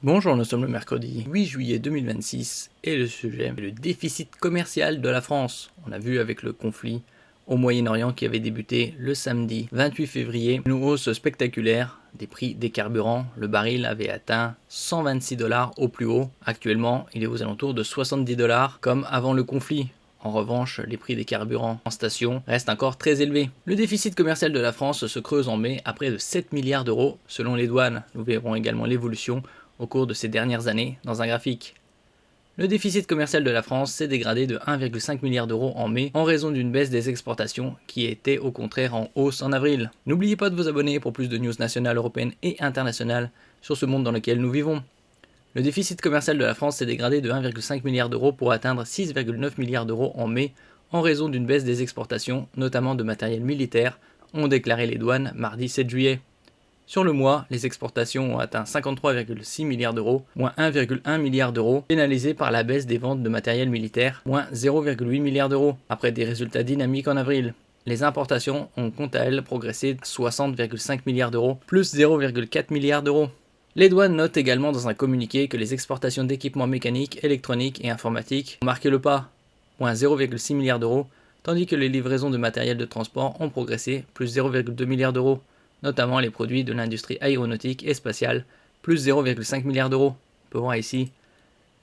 Bonjour, nous sommes le mercredi 8 juillet 2026 et le sujet est le déficit commercial de la France. On a vu avec le conflit au Moyen-Orient qui avait débuté le samedi 28 février une hausse spectaculaire des prix des carburants. Le baril avait atteint 126 $ au plus haut. Actuellement, il est aux alentours de 70 $ comme avant le conflit. En revanche, les prix des carburants en station restent encore très élevés. Le déficit commercial de la France se creuse en mai à près de 7 milliards d'euros selon les douanes. Nous verrons également l'évolution au cours de ces dernières années dans un graphique. Le déficit commercial de la France s'est dégradé de 1,5 milliard d'euros en mai en raison d'une baisse des exportations qui était au contraire en hausse en avril. N'oubliez pas de vous abonner pour plus de news nationales, européennes et internationales sur ce monde dans lequel nous vivons. Le déficit commercial de la France s'est dégradé de 1,5 milliard d'euros pour atteindre 6,9 milliards d'euros en mai en raison d'une baisse des exportations, notamment de matériel militaire, ont déclaré les douanes mardi 7 juillet. Sur le mois, les exportations ont atteint 53,6 milliards d'euros, moins 1,1 milliard d'euros, pénalisés par la baisse des ventes de matériel militaire, moins 0,8 milliard d'euros, après des résultats dynamiques en avril. Les importations ont quant à elles progressé de 60,5 milliards d'euros, plus 0,4 milliard d'euros. Les douanes notent également dans un communiqué que les exportations d'équipements mécaniques, électroniques et informatiques ont marqué le pas, moins 0,6 milliard d'euros, tandis que les livraisons de matériel de transport ont progressé, plus 0,2 milliard d'euros, notamment les produits de l'industrie aéronautique et spatiale, plus 0,5 milliard d'euros. On peut voir ici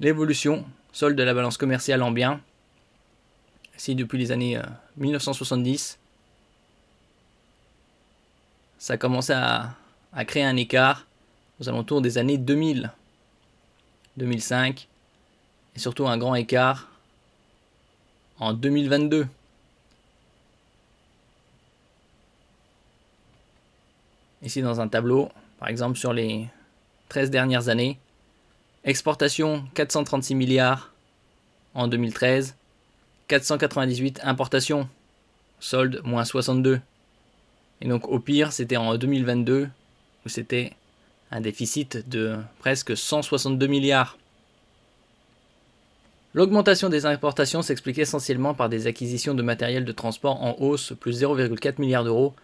l'évolution, solde de la balance commerciale en bien. Ici, depuis les années 1970, ça a commencé à créer un écart aux alentours des années 2000, 2005, et surtout un grand écart en 2022. Ici dans un tableau, par exemple sur les 13 dernières années, exportation 436 milliards en 2013, 498 importations, solde moins 62. Et donc au pire, c'était en 2022 où c'était un déficit de presque 162 milliards. L'augmentation des importations s'explique essentiellement par des acquisitions de matériel de transport en hausse, plus 0,4 milliards d'euros,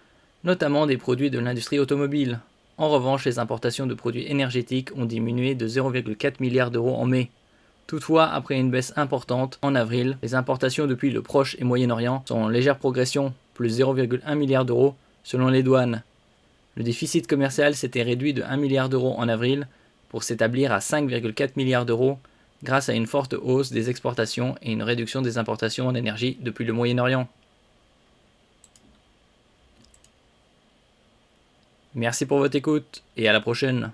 notamment des produits de l'industrie automobile. En revanche, les importations de produits énergétiques ont diminué de 0,4 milliards d'euros en mai. Toutefois, après une baisse importante en avril, les importations depuis le Proche et Moyen-Orient sont en légère progression, plus 0,1 milliard d'euros selon les douanes. Le déficit commercial s'était réduit de 1 milliard d'euros en avril pour s'établir à 5,4 milliards d'euros grâce à une forte hausse des exportations et une réduction des importations en énergie depuis le Moyen-Orient. Merci pour votre écoute et à la prochaine.